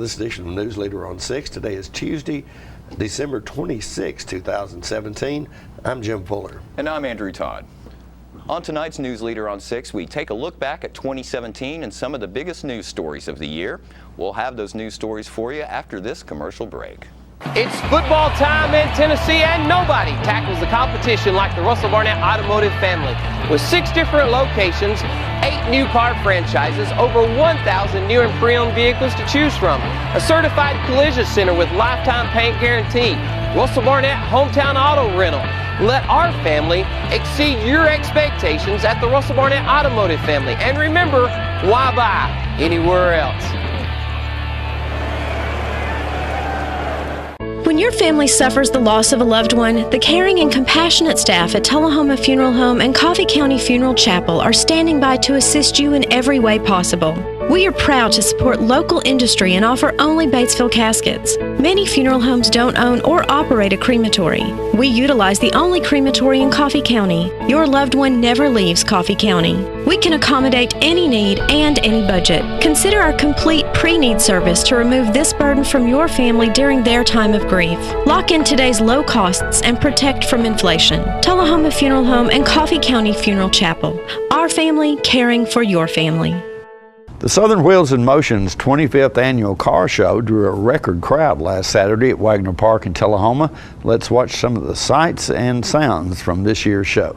this edition of Newsleader on 6. Today is Tuesday, December 26, 2017. I'm Jim Fuller. And I'm Andrew Todd. On tonight's Newsleader on 6, we take a look back at 2017 and some of the biggest news stories of the year. We'll have those news stories for you after this commercial break. It's football time in Tennessee, and nobody tackles the competition like the Russell Barnett Automotive family. With 6 different locations, 8 new car franchises, over 1,000 new and pre-owned vehicles to choose from, a certified collision center with lifetime paint guarantee, Russell Barnett Hometown Auto Rental. Let our family exceed your expectations at the Russell Barnett Automotive family. And remember, why buy anywhere else? When your family suffers the loss of a loved one, the caring and compassionate staff at Tullahoma Funeral Home and Coffee County Funeral Chapel are standing by to assist you in every way possible. We are proud to support local industry and offer only Batesville caskets. Many funeral homes don't own or operate a crematory. We utilize the only crematory in Coffee County. Your loved one never leaves Coffee County. We can accommodate any need and any budget. Consider our complete pre-need service to remove this burden from your family during their time of grief. Lock in today's low costs and protect from inflation. Tullahoma Funeral Home and Coffee County Funeral Chapel. Our family caring for your family. The Southern Wheels in Motion's 25th annual car show drew a record crowd last Saturday at Wagner Park in Tullahoma. Let's watch some of the sights and sounds from this year's show.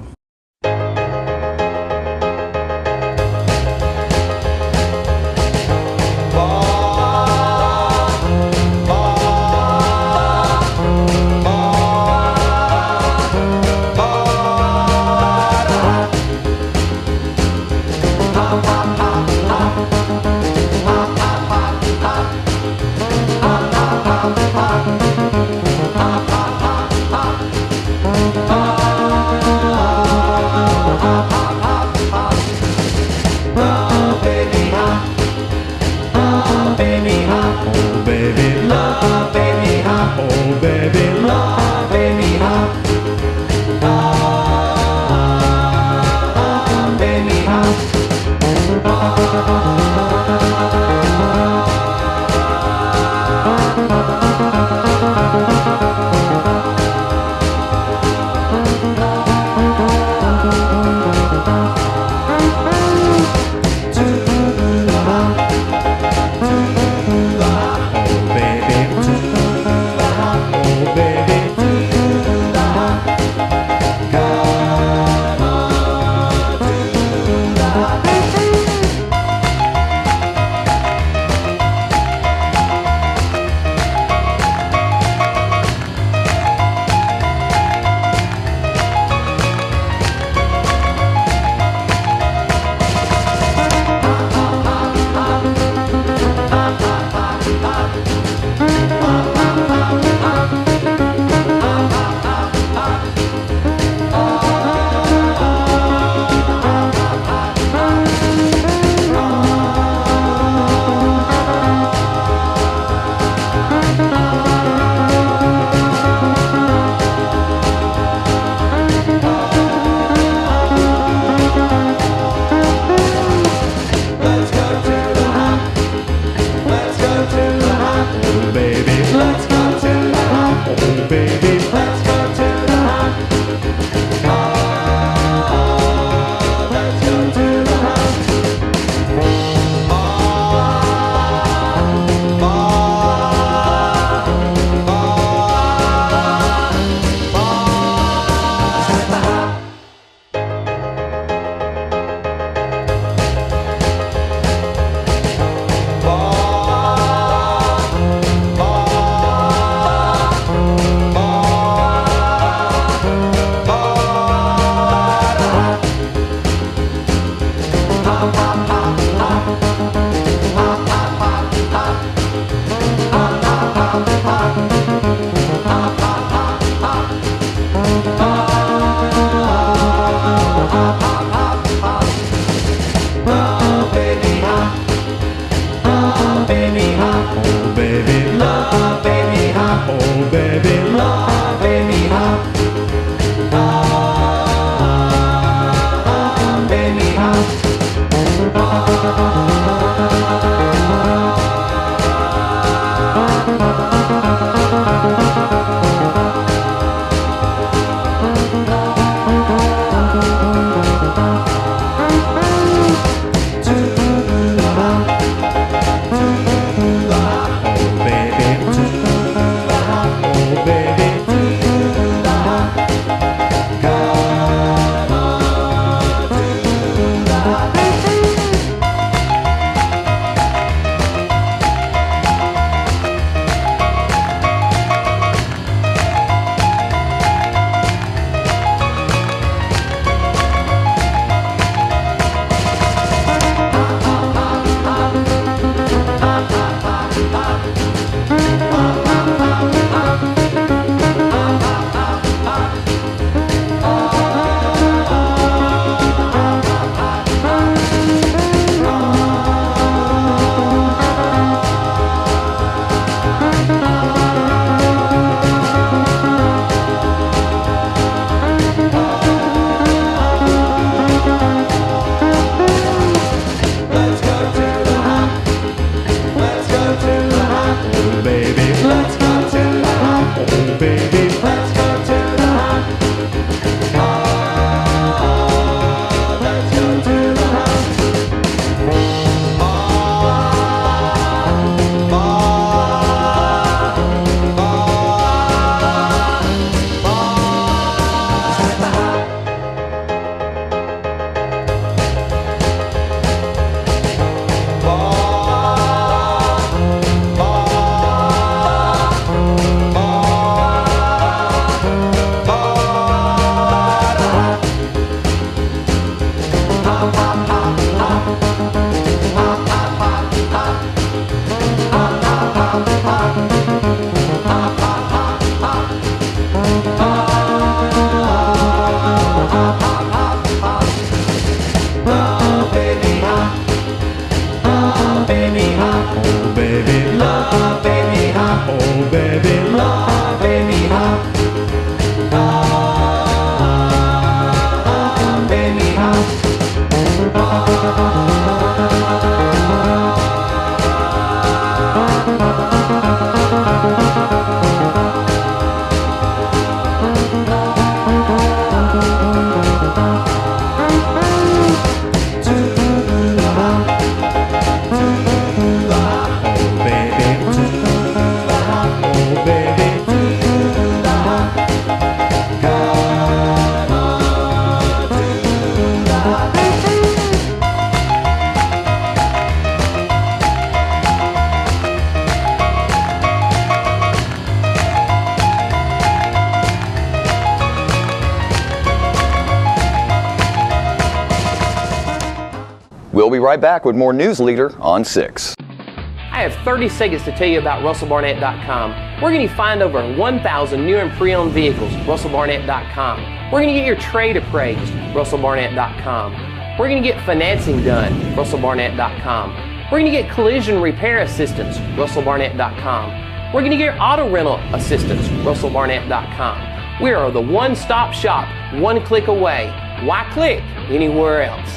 We'll be right back with more Newsleader on 6. I have 30 seconds to tell you about RussellBarnett.com. We're going to find over 1,000 new and pre-owned vehicles, RussellBarnett.com. We're going to get your trade appraised, RussellBarnett.com. We're going to get financing done, RussellBarnett.com. We're going to get collision repair assistance, RussellBarnett.com. We're going to get auto rental assistance, RussellBarnett.com. We are the one-stop shop, one click away. Why click anywhere else?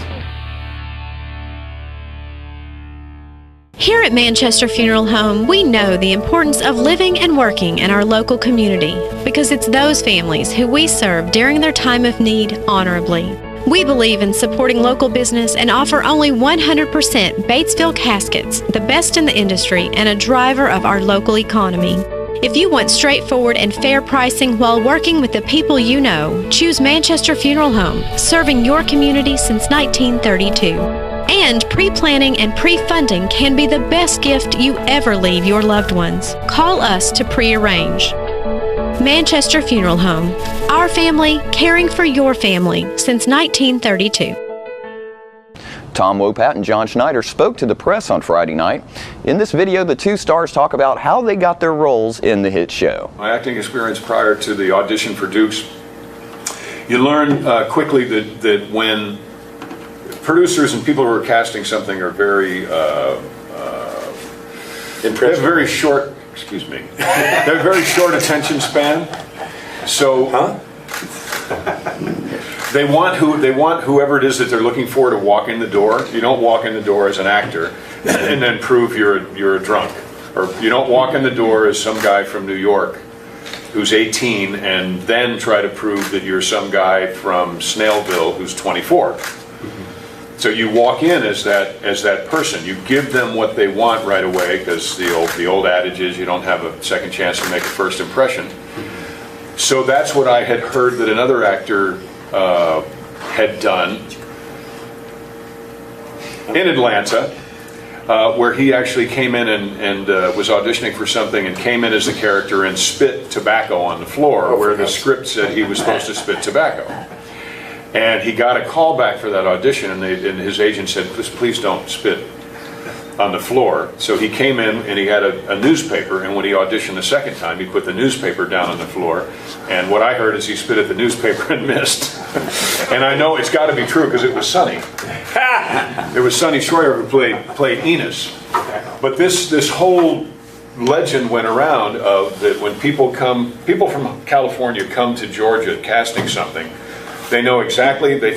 Here at Manchester Funeral Home, we know the importance of living and working in our local community because it's those families who we serve during their time of need honorably. We believe in supporting local business and offer only 100% Batesville caskets, the best in the industry and a driver of our local economy. If you want straightforward and fair pricing while working with the people you know, choose Manchester Funeral Home, serving your community since 1932. And pre-planning and pre-funding can be the best gift you ever leave your loved ones. Call us to pre-arrange. Manchester Funeral Home. Our family, caring for your family since 1932. Tom Wopat and John Schneider spoke to the press on Friday night. In this video, the two stars talk about how they got their roles in the hit show. My acting experience prior to the audition for Dukes, you learn quickly that when producers and people who are casting something are very they have very short, excuse me, they have very short attention span. So they want whoever it is that they're looking for to walk in the door. You don't walk in the door as an actor and then prove you're a drunk, or you don't walk in the door as some guy from New York who's 18 and then try to prove that you're some guy from Snailville who's 24. So you walk in as that person. You give them what they want right away, because the old adage is you don't have a second chance to make a first impression. So that's what I had heard that another actor had done in Atlanta, where he actually came in and was auditioning for something and came in as the character and spit tobacco on the floor, where the script said he was supposed to spit tobacco. And he got a call back for that audition, and his agent said, please don't spit on the floor. So he came in and he had a newspaper, and when he auditioned the second time, he put the newspaper down on the floor. And what I heard is he spit at the newspaper and missed. And I know it's got to be true because it was Sonny. It was Sonny Schroyer who played Enos. But this whole legend went around of that when people from California come to Georgia casting something, they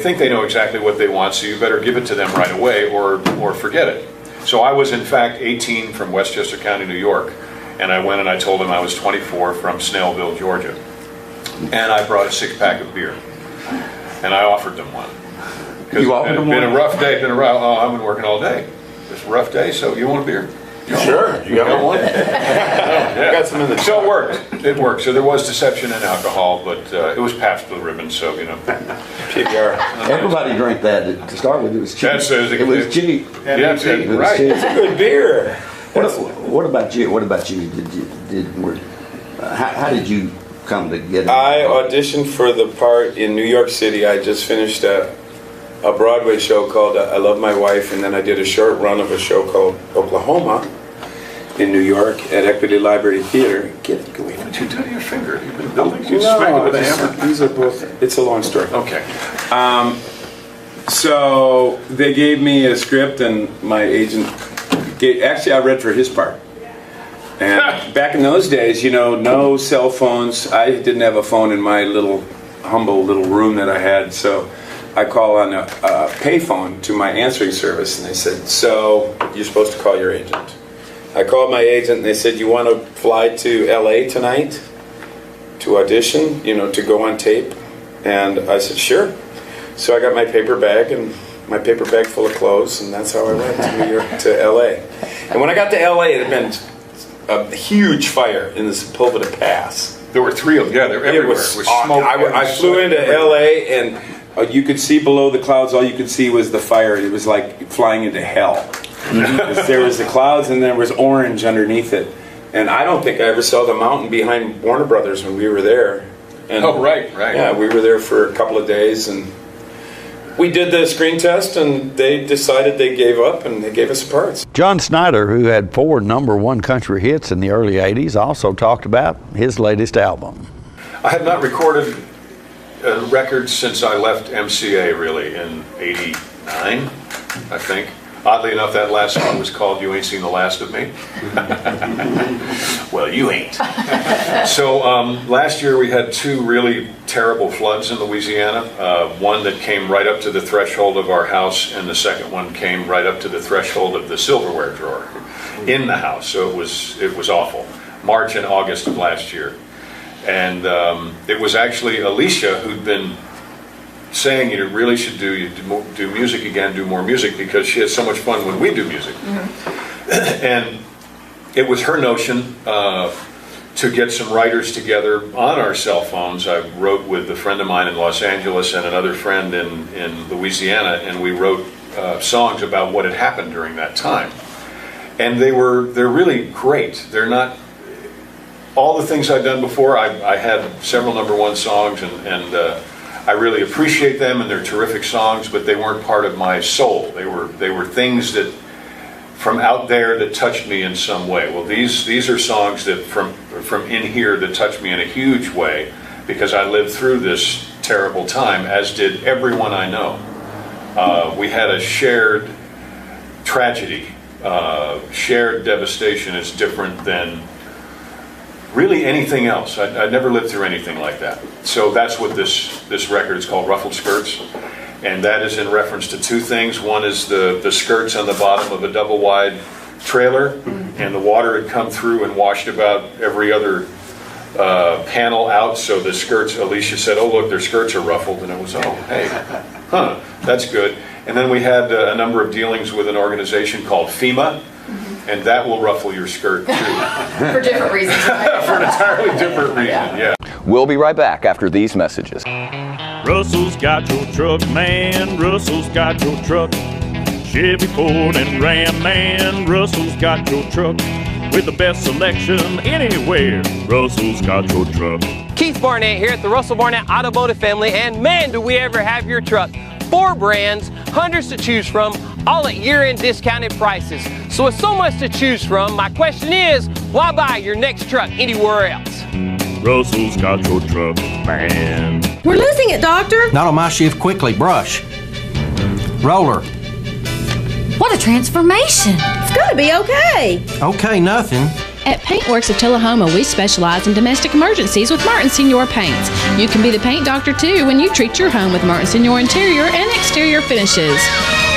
think they know exactly what they want, so you better give it to them right away or forget it. So I was in fact 18 from Westchester County, New York, and I went and I told them I was 24 from Snailville, Georgia. And I brought a 6-pack of beer, and I offered them one. Because it had been a rough day, I've been working all day. It's a rough day, so you want a beer? Sure, you got one? I got some in the So it worked. So there was deception and alcohol, but it was Pabst Blue Ribbon, so, PBR. Everybody drank that to start with. It was cheap. It was cheap. Yeah, right. It's a good beer. What about you? How did you come to get it? I auditioned for the part in New York City. I just finished a Broadway show called I Love My Wife, and then I did a short run of a show called Oklahoma in New York at Equity Library Theater. What did you do to your finger? You've been building? You smack it with a hammer? These are both. It's a long story. Okay. So they gave me a script, and my agent actually I read for his part. And back in those days, no cell phones. I didn't have a phone in my humble little room that I had, so I call on a payphone to my answering service, and they said, so you're supposed to call your agent. I called my agent, and they said, you want to fly to LA tonight to audition, to go on tape? And I said, sure. So I got my paper bag full of clothes, and that's how I went to New York to LA. And when I got to LA, it had been a huge fire in the Sepulveda Pass. There were 3 of them. Yeah, they were everywhere. It was smoke. I flew into LA, and you could see below the clouds. All you could see was the fire. It was like flying into hell. There was the clouds, and there was orange underneath it. And I don't think I ever saw the mountain behind Warner Brothers when we were there. And right. Yeah, we were there for a couple of days, and we did the screen test, and they decided they gave up, and they gave us the parts. John Snyder, who had 4 #1 country hits in the early 80s, also talked about his latest album. I had not recorded a record since I left MCA, really, in '89, I think. Oddly enough, that last song was called You Ain't Seen the Last of Me. Well, you ain't. So last year we had 2 really terrible floods in Louisiana. One that came right up to the threshold of our house, and the second one came right up to the threshold of the silverware drawer in the house. So it was awful. March and August of last year. And it was actually Alicia who'd been saying you really should do music again, do more music, because she has so much fun when we do music. Mm-hmm. And it was her notion to get some writers together on our cell phones. I wrote with a friend of mine in Los Angeles and another friend in Louisiana, and we wrote songs about what had happened during that time. And they're really great. They're not all the things I'd done before. I had several #1 songs, and I really appreciate them, and they're terrific songs, but they weren't part of my soul. They were things that from out there that touched me in some way. Well, these are songs that from in here that touched me in a huge way, because I lived through this terrible time, as did everyone I know. We had a shared tragedy. Shared devastation is different than really anything else. I'd never lived through anything like that. So that's what this record is called, Ruffled Skirts. And that is in reference to 2 things. One is the skirts on the bottom of a double-wide trailer, and the water had come through and washed about every other panel out. So the skirts, Alicia said, oh, look, their skirts are ruffled. And it was, oh, hey, huh, that's good. And then we had a number of dealings with an organization called FEMA, and that will ruffle your skirt too. For different reasons. Right? For an entirely different reason, yeah. We'll be right back after these messages. Russell's got your truck, man. Russell's got your truck. Chevy, Ford, and Ram, man. Russell's got your truck. With the best selection anywhere. Russell's got your truck. Keith Barnett here at the Russell Barnett Automotive family, and man, do we ever have your truck. 4 brands, hundreds to choose from, all at year-end discounted prices. So with so much to choose from, my question is, why buy your next truck anywhere else? Russell's got your truck, man. We're losing it, Doctor. Not on my shift. Quickly, brush. Roller. What a transformation. It's gonna be okay. Okay, nothing. At Paintworks of Tullahoma, we specialize in domestic emergencies with Martin Senior Paints. You can be the paint doctor too when you treat your home with Martin Senior interior and exterior finishes.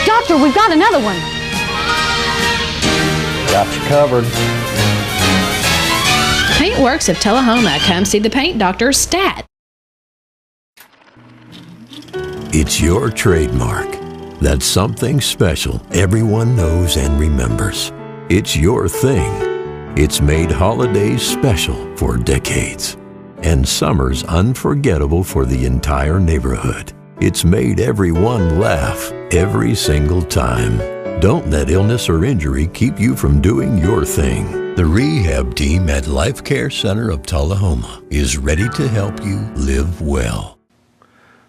Doctor, we've got another one. Got you covered. Paintworks of Tullahoma. Come see the paint doctor, Stat. It's your trademark. That's something special everyone knows and remembers. It's your thing. It's made holidays special for decades, and summers unforgettable for the entire neighborhood. It's made everyone laugh every single time. Don't let illness or injury keep you from doing your thing. The rehab team at Life Care Center of Tullahoma is ready to help you live well.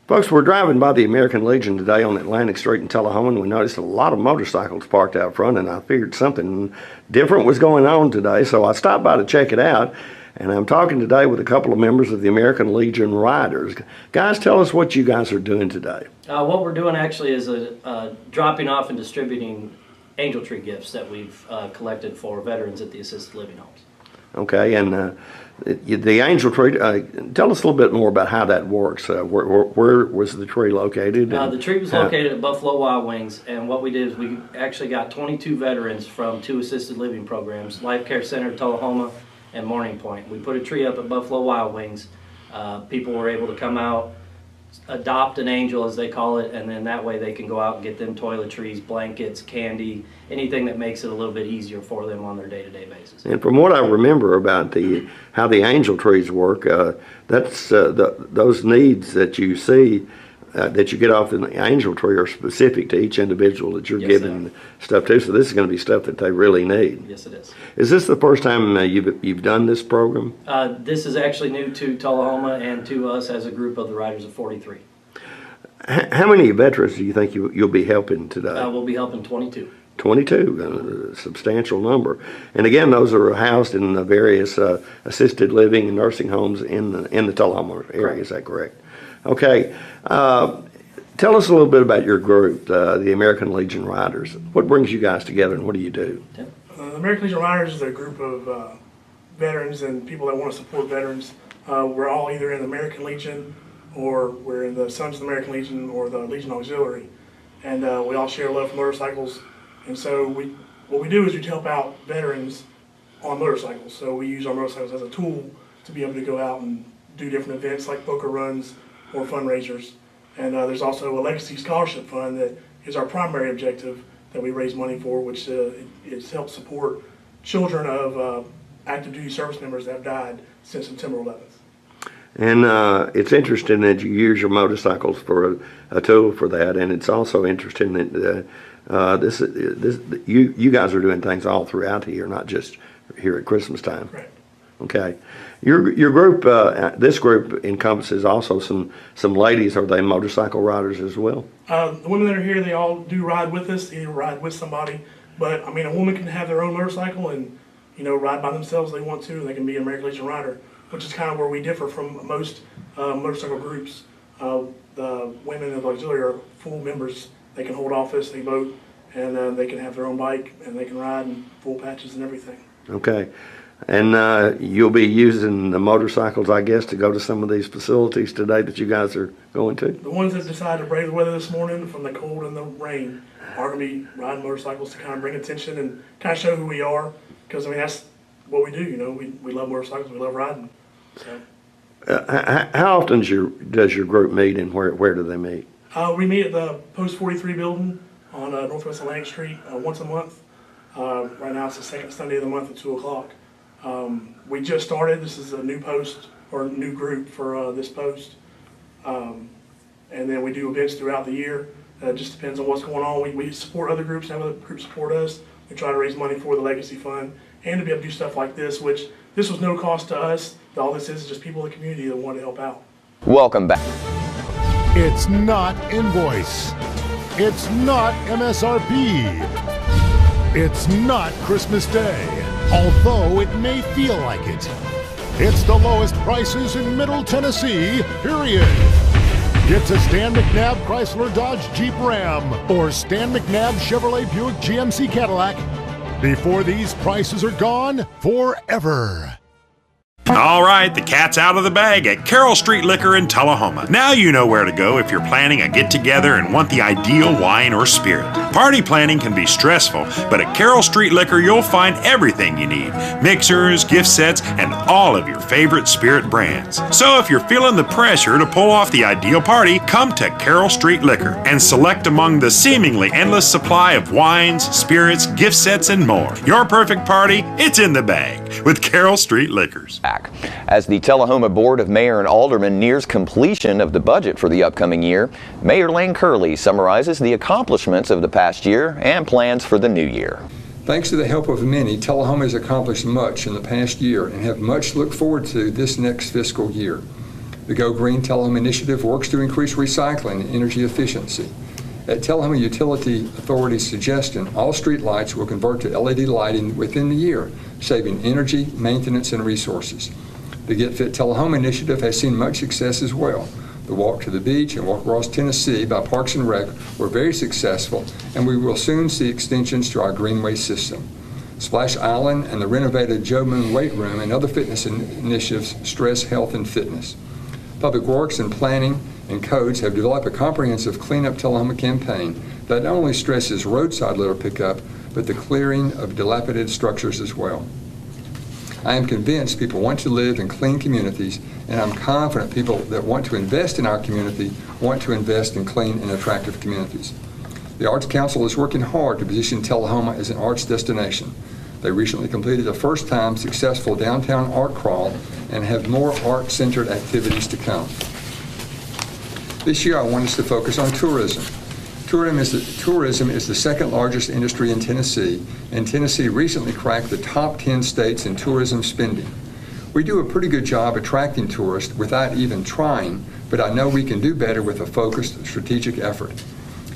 Folks, we're driving by the American Legion today on Atlantic Street in Tullahoma, and we noticed a lot of motorcycles parked out front, and I figured something different was going on today, so I stopped by to check it out. And I'm talking today with a couple of members of the American Legion Riders. Guys, tell us what you guys are doing today. What we're doing actually is dropping off and distributing angel tree gifts that we've collected for veterans at the assisted living homes. Okay, and the angel tree, tell us a little bit more about how that works. Where was the tree located? The tree was located at Buffalo Wild Wings, and what we did is we actually got 22 veterans from 2 assisted living programs, Life Care Center Tullahoma and Morning Point. We put a tree up at Buffalo Wild Wings. People were able to come out, adopt an angel as they call it, and then that way they can go out and get them toiletries, blankets, candy, anything that makes it a little bit easier for them on their day-to-day basis. And from what I remember about how the angel trees work, that's those needs that you see that you get off the angel tree are specific to each individual that you're giving stuff to. So this is going to be stuff that they really need. Yes, it is. Is this the first time you've done this program? This is actually new to Tullahoma and to us as a group of the Riders of 43. How many veterans do you think you'll be helping today? We'll be helping 22. 22, a substantial number. And again, those are housed in the various assisted living and nursing homes in the Tullahoma area. Is that correct? Okay. Tell us a little bit about your group, the American Legion Riders. What brings you guys together, and what do you do? The American Legion Riders is a group of veterans and people that want to support veterans. We're all either in the American Legion, or we're in the Sons of the American Legion, or the Legion Auxiliary. And we all share a love for motorcycles. And so what we do is we help out veterans on motorcycles. So we use our motorcycles as a tool to be able to go out and do different events like poker runs or fundraisers. And there's also a legacy scholarship fund that is our primary objective that we raise money for, which it helps support children of active duty service members that have died since September 11th. And it's interesting that you use your motorcycles for a tool for that, and it's also interesting that you guys are doing things all throughout the year, not just here at Christmas time. Correct. Okay. Your group, this group encompasses also some ladies. Are they motorcycle riders as well? The women that are here, they all do ride with us, either ride with somebody. But I mean, a woman can have their own motorcycle and ride by themselves if they want to. They can be an American Legion rider, which is kind of where we differ from most motorcycle groups. The women of the auxiliary are full members. They can hold office, they vote, and they can have their own bike, and they can ride in full patches and everything. Okay. And you'll be using the motorcycles, I guess, to go to some of these facilities today that you guys are going to? The ones that decided to brave the weather this morning from the cold and the rain are going to be riding motorcycles to kind of bring attention and kind of show who we are. Because, I mean, that's what we do, we love motorcycles, we love riding. So. How often does your group meet, and where do they meet? We meet at the Post 43 building on Northwest Atlantic Street once a month. Right now it's the second Sunday of the month at 2 o'clock. We just started. This is a new post or new group for this post. And then we do events throughout the year. It just depends on what's going on. We support other groups, and other groups support us. We try to raise money for the Legacy Fund and to be able to do stuff like this, which this was no cost to us. All this is just people in the community that want to help out. Welcome back. It's not invoice. It's not MSRP. It's not Christmas Day, although it may feel like it. It's the lowest prices in Middle Tennessee, period. Get to Stan McNabb Chrysler Dodge Jeep Ram or Stan McNabb Chevrolet Buick GMC Cadillac before these prices are gone forever. All right, the cat's out of the bag at Carroll Street Liquor in Tullahoma. Now you know where to go if you're planning a get-together and want the ideal wine or spirit. Party planning can be stressful, but at Carroll Street Liquor you'll find everything you need. Mixers, gift sets, and all of your favorite spirit brands. So if you're feeling the pressure to pull off the ideal party, come to Carroll Street Liquor and select among the seemingly endless supply of wines, spirits, gift sets, and more. Your perfect party, it's in the bag with Carroll Street Liquors. As the Tullahoma Board of Mayor and Aldermen nears completion of the budget for the upcoming year, Mayor Lane Curley summarizes the accomplishments of the past year and plans for the new year. Thanks to the help of many, Tullahoma has accomplished much in the past year and have much to look forward to this next fiscal year. The Go Green Tullahoma initiative works to increase recycling and energy efficiency. At Tullahoma Utility Authority's suggestion, all street lights will convert to LED lighting within the year, saving energy, maintenance, and resources. The Get Fit Tullahoma initiative has seen much success as well. The Walk to the Beach and Walk Across Tennessee by Parks and Rec were very successful, and we will soon see extensions to our greenway system. Splash Island and the renovated Joe Moon Weight Room and other fitness initiatives stress health and fitness. Public Works and Planning and Codes have developed a comprehensive Clean Up Tullahoma campaign that not only stresses roadside litter pickup, but the clearing of dilapidated structures as well. I am convinced people want to live in clean communities, and I'm confident people that want to invest in our community want to invest in clean and attractive communities. The Arts Council is working hard to position Tullahoma as an arts destination. They recently completed a first-time successful downtown art crawl and have more art-centered activities to come. This year I want us to focus on tourism. Tourism is the second largest industry in Tennessee, and Tennessee recently cracked the top 10 states in tourism spending. We do a pretty good job attracting tourists without even trying, but I know we can do better with a focused strategic effort.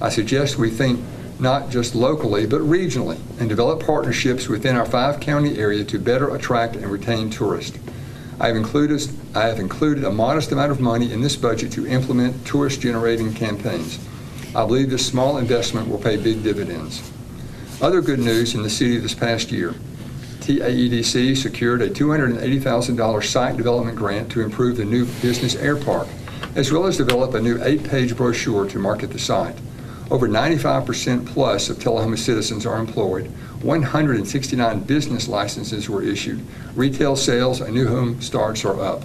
I suggest we think not just locally, but regionally, and develop partnerships within our 5-county area to better attract and retain tourists. I have included a modest amount of money in this budget to implement tourist-generating campaigns. I believe this small investment will pay big dividends. Other good news in the city this past year. TAEDC secured a $280,000 site development grant to improve the new business air park, as well as develop a new 8-page brochure to market the site. Over 95% plus of Tullahoma citizens are employed. 169 business licenses were issued. Retail sales and new home starts are up.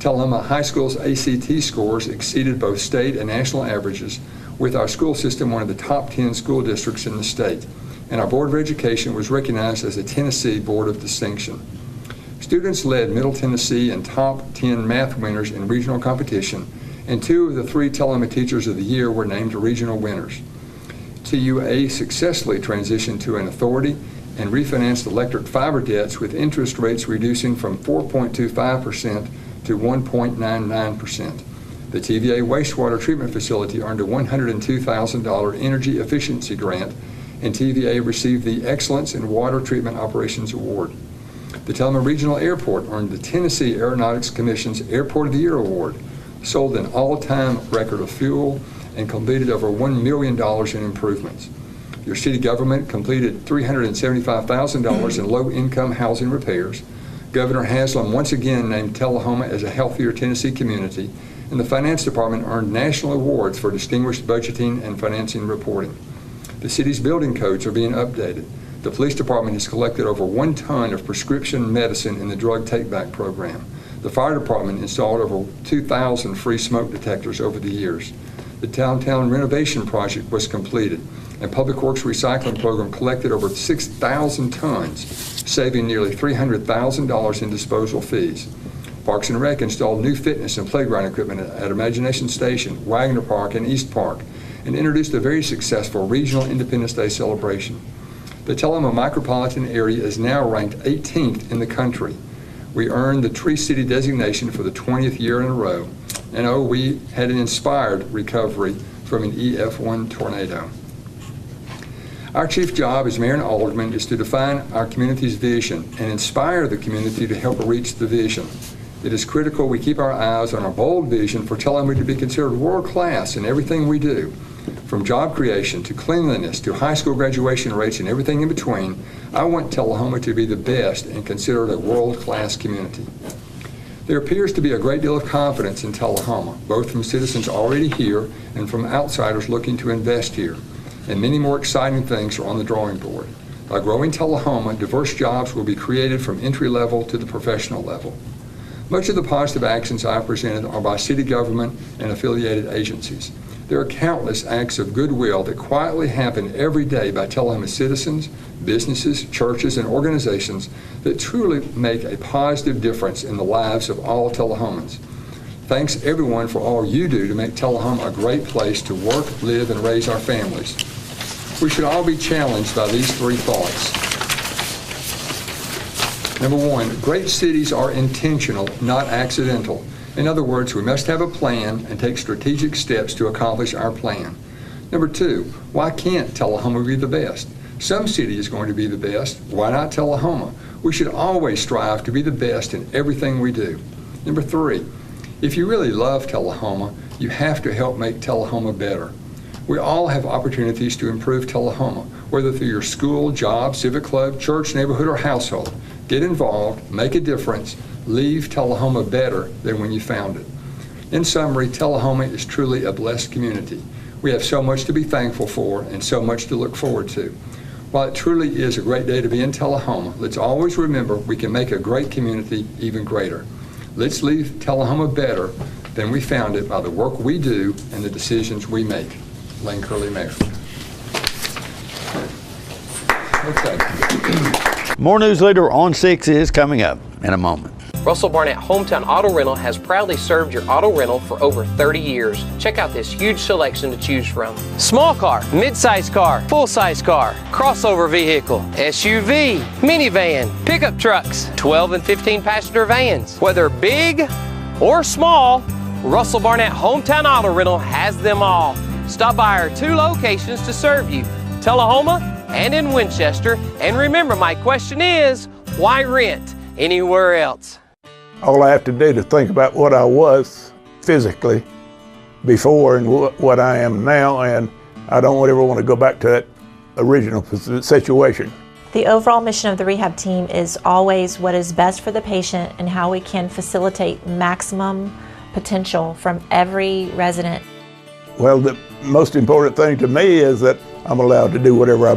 Tullahoma High School's ACT scores exceeded both state and national averages, with our school system one of the top 10 school districts in the state. And our Board of Education was recognized as a Tennessee Board of Distinction. Students led Middle Tennessee and top 10 math winners in regional competition, and 2 of the 3 Tullahoma Teachers of the Year were named regional winners. TUA successfully transitioned to an authority and refinanced electric fiber debts with interest rates reducing from 4.25% to 1.99%. The TVA wastewater treatment facility earned a $102,000 energy efficiency grant, and TVA received the Excellence in Water Treatment Operations Award. The Tullahoma Regional Airport earned the Tennessee Aeronautics Commission's Airport of the Year Award, sold an all-time record of fuel, and completed over $1 million in improvements. Your city government completed $375,000 in low-income housing repairs. Governor Haslam once again named Tullahoma as a healthier Tennessee community, and the Finance Department earned national awards for distinguished budgeting and financing reporting. The city's building codes are being updated. The police department has collected over 1 ton of prescription medicine in the drug take-back program. The fire department installed over 2,000 free smoke detectors over the years. The downtown renovation project was completed, and Public Works recycling program collected over 6,000 tons, saving nearly $300,000 in disposal fees. Parks and Rec installed new fitness and playground equipment at Imagination Station, Wagner Park, and East Park, and introduced a very successful regional Independence Day celebration. The Tullahoma micropolitan area is now ranked 18th in the country. We earned the Tree City designation for the 20th year in a row, and we had an inspired recovery from an EF1 tornado. Our chief job as mayor and alderman is to define our community's vision and inspire the community to help reach the vision. It is critical we keep our eyes on our bold vision for Tullahoma to be considered world-class in everything we do. From job creation to cleanliness to high school graduation rates and everything in between, I want Tullahoma to be the best and considered a world-class community. There appears to be a great deal of confidence in Tullahoma, both from citizens already here and from outsiders looking to invest here. And many more exciting things are on the drawing board. By growing Tullahoma, diverse jobs will be created from entry level to the professional level. Much of the positive actions I have presented are by city government and affiliated agencies. There are countless acts of goodwill that quietly happen every day by Tullahoma citizens, businesses, churches, and organizations that truly make a positive difference in the lives of all Tullahomans. Thanks everyone for all you do to make Tullahoma a great place to work, live, and raise our families. We should all be challenged by these 3 thoughts. Number 1, great cities are intentional, not accidental. In other words, we must have a plan and take strategic steps to accomplish our plan. Number 2, why can't Tullahoma be the best? Some city is going to be the best. Why not Tullahoma? We should always strive to be the best in everything we do. Number 3, if you really love Tullahoma, you have to help make Tullahoma better. We all have opportunities to improve Tullahoma, whether through your school, job, civic club, church, neighborhood, or household. Get involved, make a difference, leave Tullahoma better than when you found it. In summary, Tullahoma is truly a blessed community. We have so much to be thankful for and so much to look forward to. While it truly is a great day to be in Tullahoma, let's always remember we can make a great community even greater. Let's leave Tullahoma better than we found it by the work we do and the decisions we make. Lane Curley, Mayor. Okay. More Newsleader on 6 is coming up in a moment. Russell Barnett Hometown Auto Rental has proudly served your auto rental for over 30 years. Check out this huge selection to choose from. Small car, mid-size car, full-size car, crossover vehicle, SUV, minivan, pickup trucks, 12 and 15 passenger vans. Whether big or small, Russell Barnett Hometown Auto Rental has them all. Stop by our 2 locations to serve you, Tullahoma and in Winchester. And remember, my question is, why rent anywhere else? All I have to do to think about what I was physically before and what I am now, and I don't ever want to go back to that original situation. The overall mission of the rehab team is always what is best for the patient and how we can facilitate maximum potential from every resident. Well, the most important thing to me is that I'm allowed to do whatever I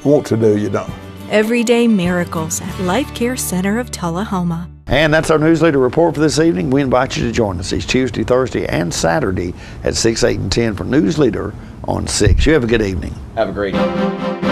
want to do, you know. Everyday miracles at Life Care Center of Tullahoma. And that's our Newsleader report for this evening. We invite you to join us each Tuesday, Thursday, and Saturday at 6, 8, and 10 for Newsleader on 6. You have a good evening. Have a great evening.